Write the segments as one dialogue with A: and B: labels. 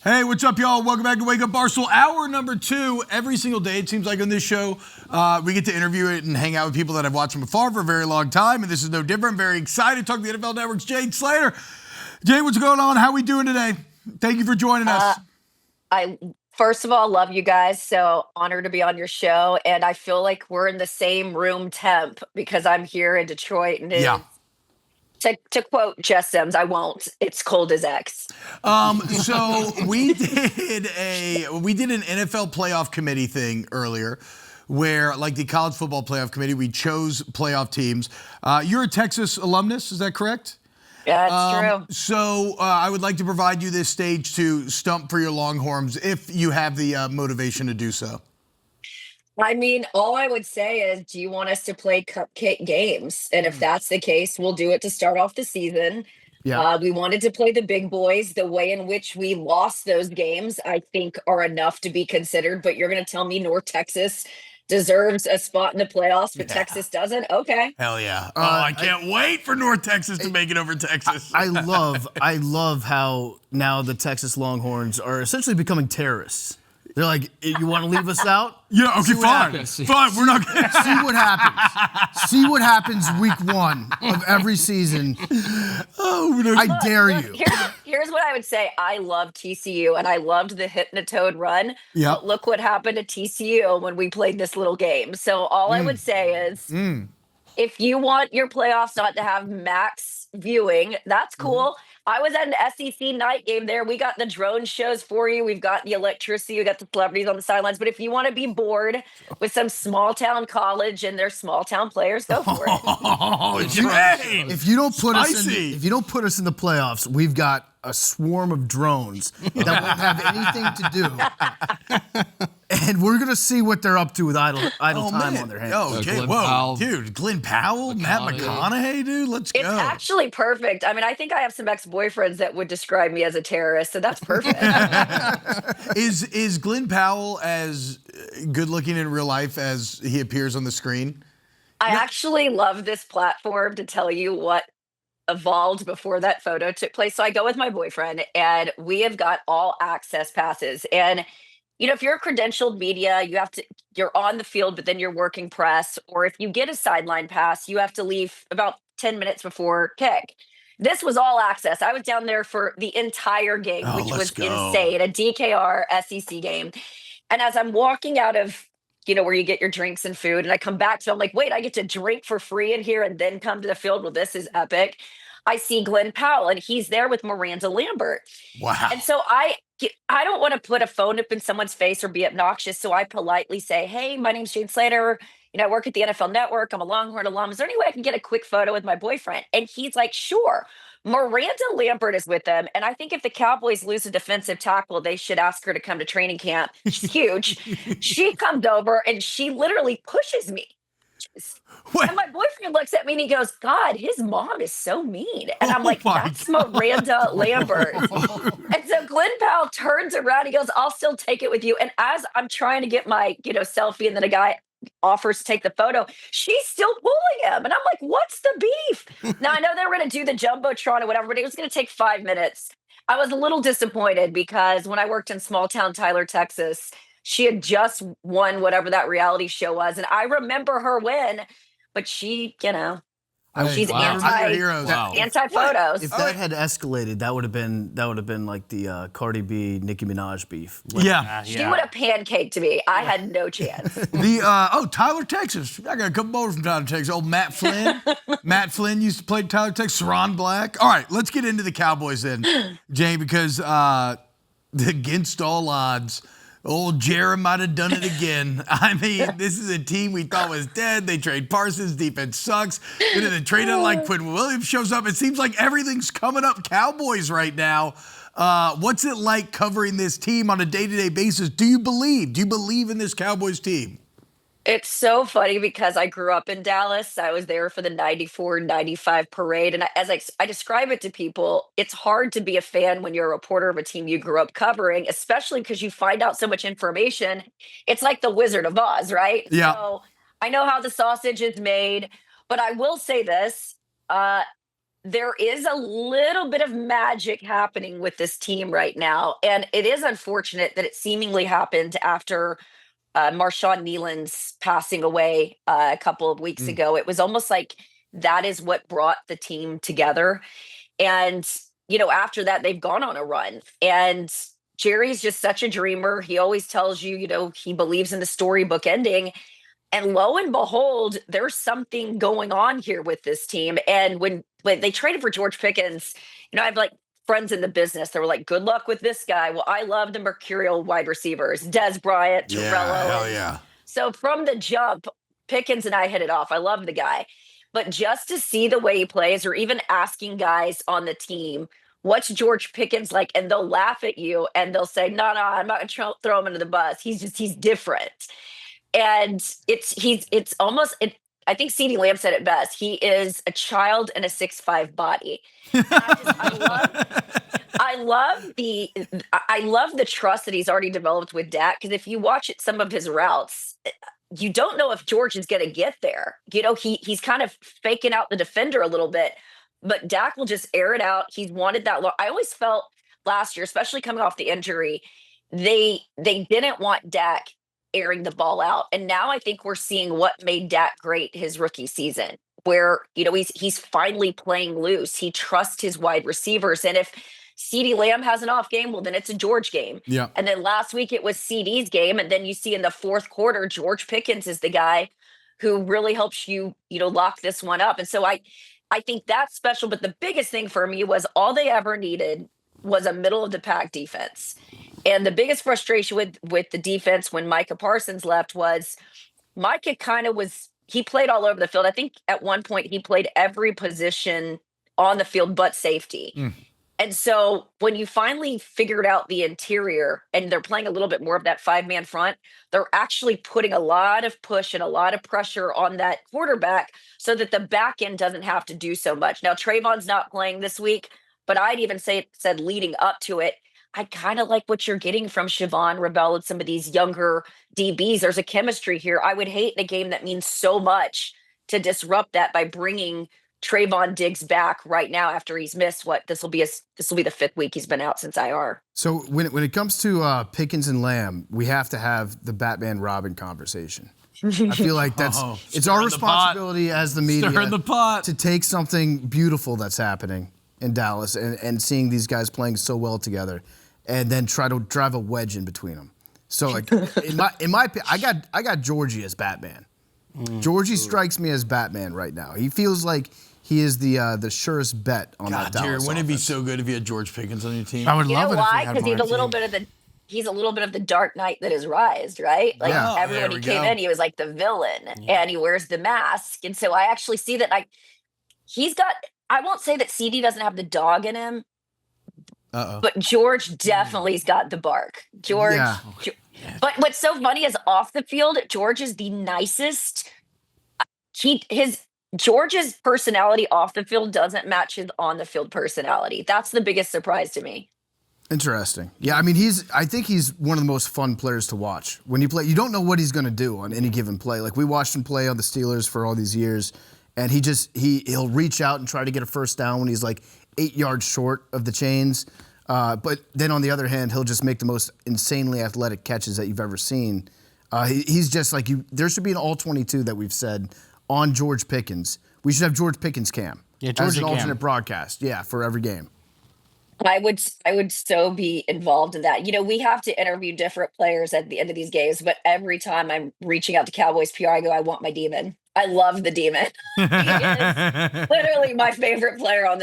A: Hey, what's up, y'all? Welcome back to Wake Up Barstool. Hour number 2. Every single day, it seems like on this show, we get to interview it and hang out with people that I've watched from afar for a very long time, and this is no different. I'm very excited to talk to the NFL Networks Jane Slater. Jane, what's going on? How we doing today? Thank you for joining us.
B: I first of all love you guys, so honored to be on your show, and I feel like we're in the same room temp because I'm here in Detroit, and to quote Jess Sims, I won't. It's cold as X.
A: So we did an NFL playoff committee thing earlier, where like the college football playoff committee, we chose playoff teams. You're a Texas alumnus, is that correct?
B: Yeah, that's true.
A: So I would like to provide you this stage to stump for your Longhorns if you have the motivation to do so.
B: I mean, all I would say is, do you want us to play cupcake games? And if that's the case, we'll do it to start off the season.
A: Yeah.
B: We wanted to play the big boys. The way in which we lost those games, I think, are enough to be considered. But you're going to tell me North Texas deserves a spot in the playoffs, but Texas doesn't? Okay.
A: Hell yeah. I can't wait for North Texas to make it over Texas.
C: I love how now the Texas Longhorns are essentially becoming terrorists. They're like, you want to leave us out?
A: Yeah, okay, fine. Fine, we're not going to
C: see what happens. See what happens week 1 of every season. I dare you.
B: Here's what I would say. I love TCU, and I loved the Hypnotoad run.
A: Yeah.
B: But look what happened to TCU when we played this little game. So all I would say is, if you want your playoffs not to have max viewing, that's cool. I was at an SEC night game there. We got the drone shows for you. We've got the electricity. We got the celebrities on the sidelines. But if you want to be bored with some small town college and their small town players, go for it.
A: Oh, Jane!
C: If you don't put us in the playoffs, we've got a swarm of drones that won't have anything to do. And we're going to see what they're up to with idle time on their hands.
A: Okay, dude, Glenn Powell, Matt McConaughey, dude, let's go.
B: It's actually perfect. I mean, I think I have some ex-boyfriends that would describe me as a terrorist, so that's perfect.
A: Is Glenn Powell as good looking in real life as he appears on the screen?
B: I actually love this platform to tell you what evolved before that photo took place. So I go with my boyfriend, and we have got all access passes. And you know, if you're a credentialed media, you're on the field, but then you're working press, or if you get a sideline pass, you have to leave about 10 minutes before kick. This was all access. I was down there for the entire game, which was insane. A DKR SEC game. And as I'm walking out of, you know, where you get your drinks and food, and I come back to, I'm like, wait, I get to drink for free in here and then come to the field? Well, this is epic. I see Glenn Powell, and he's there with Miranda Lambert.
A: Wow.
B: And so I don't want to put a phone up in someone's face or be obnoxious. So I politely say, hey, my name's Jane Slater. You know, I work at the NFL Network. I'm a Longhorn alum. Is there any way I can get a quick photo with my boyfriend? And he's like, sure. Miranda Lambert is with them. And I think if the Cowboys lose a defensive tackle, they should ask her to come to training camp. She's huge. She comes over and she literally pushes me. And my boyfriend looks at me and he goes, God, his mom is so mean. And I'm like, that's Miranda Lambert. And so Glenn Powell turns around. He goes, I'll still take it with you. And as I'm trying to get my, selfie, and then a guy offers to take the photo, she's still pulling him. And I'm like, what's the beef? Now, I know they were going to do the Jumbotron or whatever, but it was going to take 5 minutes. I was a little disappointed because when I worked in small town Tyler, Texas, she had just won whatever that reality show was. And I remember her win, but she, she's anti-photos.
C: If that had escalated, that would have been like the Cardi B, Nicki Minaj beef.
B: She would have pancaked me. I had no chance.
A: Tyler, Texas. I got a couple more from Tyler, Texas. Old Matt Flynn. Matt Flynn used to play Tyler, Texas. Saron Black. All right, let's get into the Cowboys then, Jay, because against all odds, old Jerem might have done it again. I mean, this is a team we thought was dead. They trade Parsons. Defense sucks. And then they traded like Quinn Williams shows up. It seems like everything's coming up Cowboys right now. What's it like covering this team on a day-to-day basis? Do you believe in this Cowboys team?
B: It's so funny because I grew up in Dallas. I was there for the 94-95 parade. And as I describe it to people, it's hard to be a fan when you're a reporter of a team you grew up covering, especially because you find out so much information. It's like the Wizard of Oz, right?
A: Yeah.
B: So I know how the sausage is made, but I will say this. there is a little bit of magic happening with this team right now. And it is unfortunate that it seemingly happened after Marshawn Nealon's passing away a couple of weeks ago. It was almost like that is what brought the team together. And, after that, they've gone on a run. And Jerry's just such a dreamer. He always tells you, he believes in the storybook ending. And lo and behold, there's something going on here with this team. And when they traded for George Pickens, I have like friends in the business that were like, good luck with this guy. Well, I love the mercurial wide receivers, Des Bryant, Torello.
A: Hell yeah.
B: So from the jump, Pickens and I hit it off. I love the guy. But just to see the way he plays, or even asking guys on the team, what's George Pickens like? And they'll laugh at you and they'll say, no, I'm not going to throw him under the bus. He's different. And it's almost, I think CeeDee Lamb said it best. He is a child in a 6'5" body. And I love the trust that he's already developed with Dak. Because if you watch some of his routes, you don't know if George is going to get there. He's kind of faking out the defender a little bit, but Dak will just air it out. He's wanted that long. I always felt last year, especially coming off the injury, they didn't want Dak airing the ball out. And now I think we're seeing what made Dak great his rookie season, where, he's finally playing loose. He trusts his wide receivers. And if CeeDee Lamb has an off game, well, then it's a George game.
A: Yeah.
B: And then last week it was CeeDee's game. And then you see in the fourth quarter, George Pickens is the guy who really helps you, lock this one up. And so I think that's special. But the biggest thing for me was all they ever needed was a middle of the pack defense. And the biggest frustration with the defense when Micah Parsons left was Micah he played all over the field. I think at one point he played every position on the field but safety. And so when you finally figured out the interior and they're playing a little bit more of that 5-man front, they're actually putting a lot of push and a lot of pressure on that quarterback so that the back end doesn't have to do so much. Now, Trayvon's not playing this week, but I'd even said leading up to it, I kind of like what you're getting from Siobhan Rebel and some of these younger DBs. There's a chemistry here. I would hate in a game that means so much to disrupt that by bringing Trayvon Diggs back right now after he's missed this will be the 5th week he's been out since IR.
C: So when it comes to Pickens and Lamb, we have to have the Batman Robin conversation. I feel like it's our responsibility as the media to take something beautiful that's happening in Dallas and seeing these guys playing so well together, and then try to drive a wedge in between them. So like in my opinion, I got Georgie as Batman. Georgie strikes me as Batman right now. He feels like he is the surest bet on that Dallas
A: Jared, wouldn't it be
C: offense.
A: so good if you had George Pickens on your team?
D: I would
B: You
D: love
B: know
D: it if
B: why?
D: we had
B: Because
D: him on our
B: he's a little bit of the Dark Knight that is rised, right? Like
C: Yeah.
B: everyone
A: There
B: he
A: we
B: came
A: go.
B: in, he was like the villain, and he wears the mask. And so I actually see that he's got. I won't say that CD doesn't have the dog in him, but George definitely's got the bark. George.
C: Yeah.
B: But what's so funny is off the field, George is the nicest. George's personality off the field doesn't match his on the field personality. That's the biggest surprise to me.
C: Interesting. Yeah, I mean, I think he's one of the most fun players to watch. When you play, you don't know what he's going to do on any given play. Like, we watched him play on the Steelers for all these years, and he'll reach out and try to get a first down when he's like 8 yards short of the chains. But then on the other hand, he'll just make the most insanely athletic catches that you've ever seen. He's just like you. There should be an all-22 that we've said on George Pickens. We should have George Pickens cam.
D: Yeah,
C: as
D: Georgie
C: an
D: cam.
C: alternate broadcast. Yeah, for every game.
B: I would so be involved in that. We have to interview different players at the end of these games, but every time I'm reaching out to Cowboys PR, I go, I want my demon. I love the demon. He is literally my favorite player on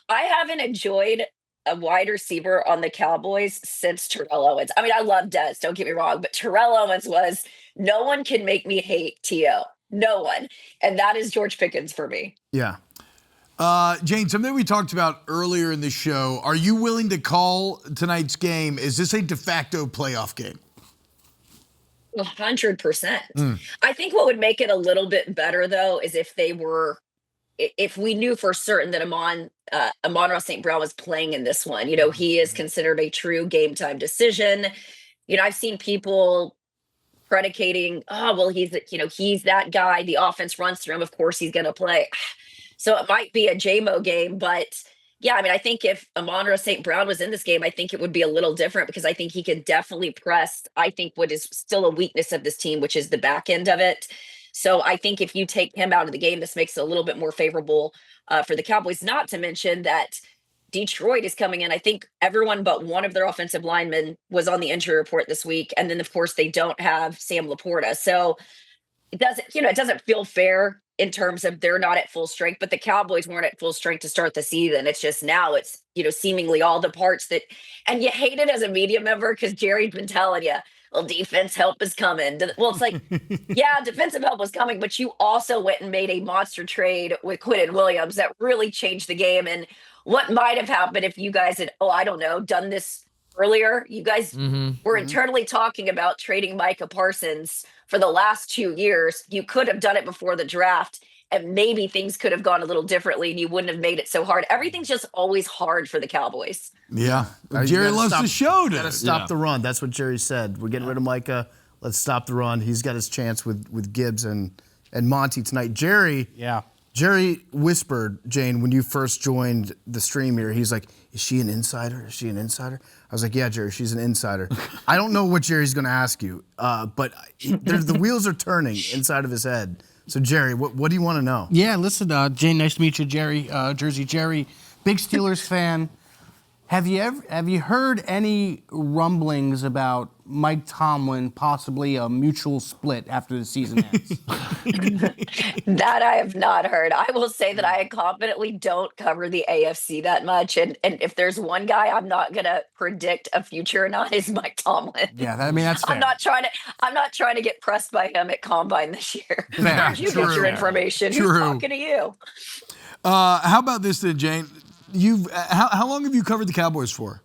B: I haven't enjoyed a wide receiver on the Cowboys since Terrell Owens. I mean, I love Dez, don't get me wrong, but Terrell Owens was, no one can make me hate T.O. No one. And that is George Pickens for me.
C: Yeah.
A: Jane, something we talked about earlier in the show. Are you willing to call tonight's game? Is this a de facto playoff game?
B: 100%. I think what would make it a little bit better, though, is if we knew for certain that Amon-Ra St. Brown was playing in this one. He is considered a true game time decision. I've seen people predicating, he's that guy. The offense runs through him. Of course, he's going to play. So it might be a JMO game, but yeah, I mean, I think if Amon-Ra St. Brown was in this game, I think it would be a little different because I think he could definitely press, I think, what is still a weakness of this team, which is the back end of it. So I think if you take him out of the game, this makes it a little bit more favorable for the Cowboys, not to mention that Detroit is coming in. I think everyone but one of their offensive linemen was on the injury report this week. And then, of course, they don't have Sam Laporta. So it doesn't feel fair in terms of they're not at full strength, but the Cowboys weren't at full strength to start the season. It's just now it's, seemingly all the parts that, and you hate it as a media member because Jerry's been telling you, well, defense help is coming. Well, it's like, yeah, defensive help was coming, but you also went and made a monster trade with Quinnen Williams that really changed the game. And what might have happened if you guys had, I don't know, done this earlier? You guys were internally talking about trading Micah Parsons for the last 2 years. You could have done it before the draft, and maybe things could have gone a little differently and you wouldn't have made it so hard. Everything's just always hard for the Cowboys.
A: Yeah. Jerry loves the show to
C: Gotta stop the run. That's what Jerry said. We're getting rid of Micah. Let's stop the run. He's got his chance with Gibbs and Monty tonight. Jerry whispered, Jane, when you first joined the stream here, he's like, is she an insider? Is she an insider? I was like, yeah, Jerry, she's an insider. I don't know what Jerry's going to ask you, but the wheels are turning inside of his head. So, Jerry, what do you want to know?
D: Yeah, listen, Jane, nice to meet you, Jerry, Jersey Jerry, big Steelers fan. Have you heard any rumblings about Mike Tomlin possibly a mutual split after the season ends?
B: That I have not heard. I will say that I confidently don't cover the AFC that much, and if there's one guy I'm not gonna predict a future or not is Mike Tomlin.
D: Yeah, that's fair.
B: I'm not trying to get pressed by him at Combine this year.
D: Fair.
B: Where'd you get your information?
A: True.
B: Who's talking to you?
A: How about this then, Jane? How long have you covered the Cowboys for?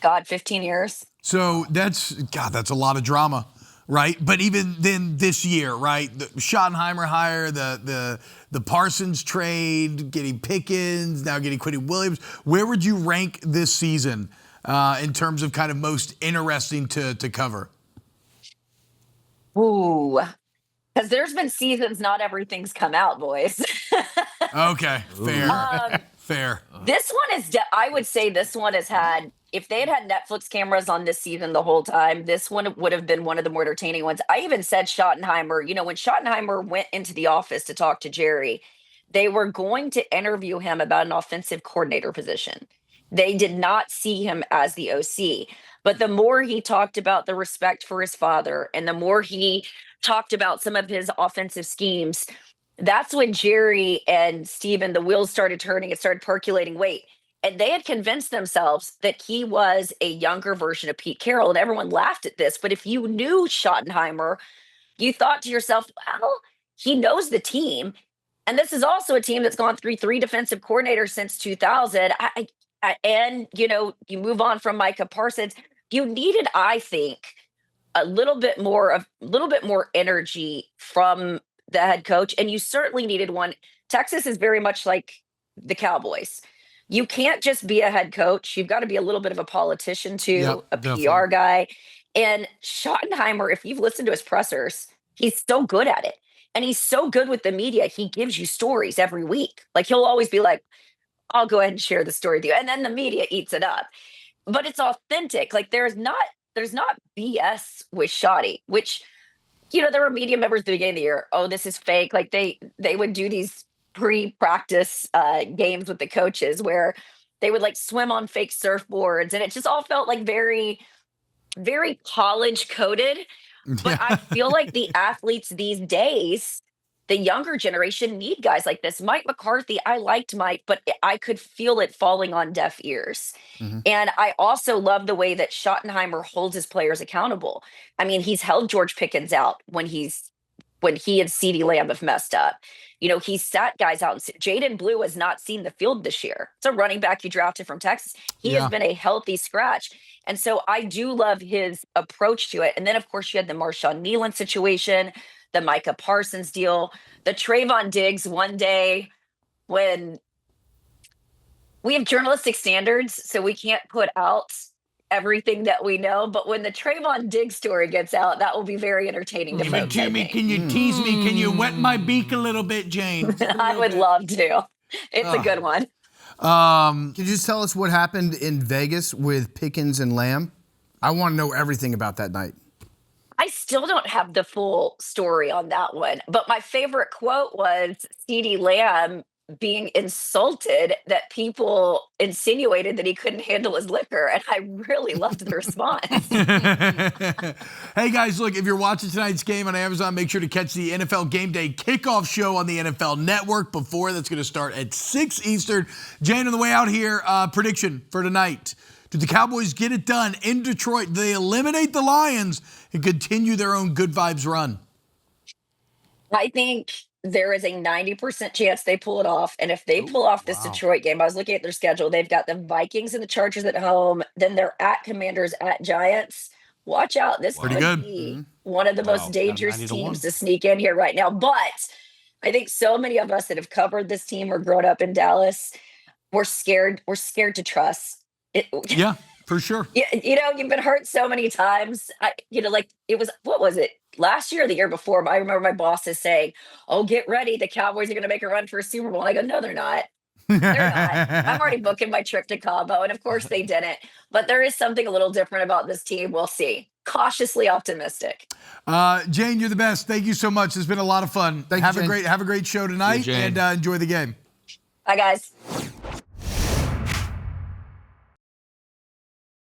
B: God, 15 years.
A: So that's a lot of drama, right? But even then this year, right? The Schottenheimer hire, the Parsons trade, getting Pickens, now getting Quinnen Williams. Where would you rank this season in terms of kind of most interesting to cover?
B: Ooh. Because there's been seasons not everything's come out, boys.
A: Okay, fair. Fair.
B: This one is, I would say this one has had, if they had Netflix cameras on this season the whole time, this one would have been one of the more entertaining ones. I even said Schottenheimer, when Schottenheimer went into the office to talk to Jerry, they were going to interview him about an offensive coordinator position. They did not see him as the OC. But the more he talked about the respect for his father and the more he talked about some of his offensive schemes, that's when Jerry and Steven, the wheels started turning. It started percolating. Wait, and they had convinced themselves that he was a younger version of Pete Carroll, and everyone laughed at this. But if you knew Schottenheimer, you thought to yourself, well, he knows the team. And this is also a team that's gone through 3 defensive coordinators since 2000. And you move on from Micah Parsons. You needed, I think, a little bit more energy from the head coach, and you certainly needed one. Texas is very much like the Cowboys. You can't just be a head coach. You've got to be a little bit of a politician too, a
A: definitely.
B: PR guy. And Schottenheimer, if you've listened to his pressers, he's so good at it. And he's so good with the media. He gives you stories every week. Like he'll always be like, I'll go ahead and share the story with you. And then the media eats it up. But it's authentic. Like there's not BS with Shotty, which there were media members at the beginning of the year. Oh, this is fake. Like they would do these pre-practice games with the coaches where they would like swim on fake surfboards, and it just all felt like very, very college coded. But I feel like the athletes these days, the younger generation, need guys like this. Mike McCarthy, I liked Mike, but I could feel it falling on deaf ears. And I also love the way that Schottenheimer holds his players accountable. I mean, he's held George Pickens out when he and CeeDee Lamb have messed up. He's sat guys out. Jaden Blue has not seen the field this year. It's a running back you drafted from Texas. He has been a healthy scratch. And so I do love his approach to it. And then, of course, you had the Marshawn Nealon situation, the Micah Parsons deal, the Trayvon Diggs one day when we have journalistic standards, so we can't put out everything that we know. But when the Trayvon Diggs story gets out, that will be very entertaining to
A: Give it
B: folks, I
A: to me.
B: think.
A: Can you tease me? Can you wet my beak a little bit, Jane? Just a
B: I
A: little
B: would
A: bit.
B: love to. It's a good one.
C: Can you just tell us what happened in Vegas with Pickens and Lamb? I want to know everything about that night.
B: I still don't have the full story on that one, but my favorite quote was CeeDee Lamb being insulted that people insinuated that he couldn't handle his liquor, and I really loved the response.
A: Hey guys, look, if you're watching tonight's game on Amazon, make sure to catch the NFL Game Day kickoff show on the NFL Network before. That's going to start at 6 Eastern. Jane, on the way out here, prediction for tonight. Do the Cowboys get it done in Detroit? Do they eliminate the Lions and continue their own good vibes run?
B: I think there is a 90% chance they pull it off. And if they pull off this Detroit game, I was looking at their schedule. They've got the Vikings and the Chargers at home. Then they're at Commanders, at Giants. Watch out. This
A: Pretty
B: could
A: good.
B: be one of the most dangerous
D: 90-1.
B: teams to sneak in here right now. But I think so many of us that have covered this team or grown up in Dallas, we're scared. We're scared to trust.
A: Yeah, for sure.
B: Yeah, you've been hurt so many times. Like it was, what was it? Last year or the year before, I remember my bosses saying, "Oh, get ready. The Cowboys are going to make a run for a Super Bowl." And I go, "No, they're not. They're not. I'm already booking my trip to Cabo." And of course they didn't. But there is something a little different about this team. We'll see. Cautiously optimistic.
A: Jane, you're the best. Thank you so much. It's been a lot of fun.
C: Thank you, Jane.
A: Have a great show tonight,
E: Jane.
A: and enjoy the game.
B: Bye, guys.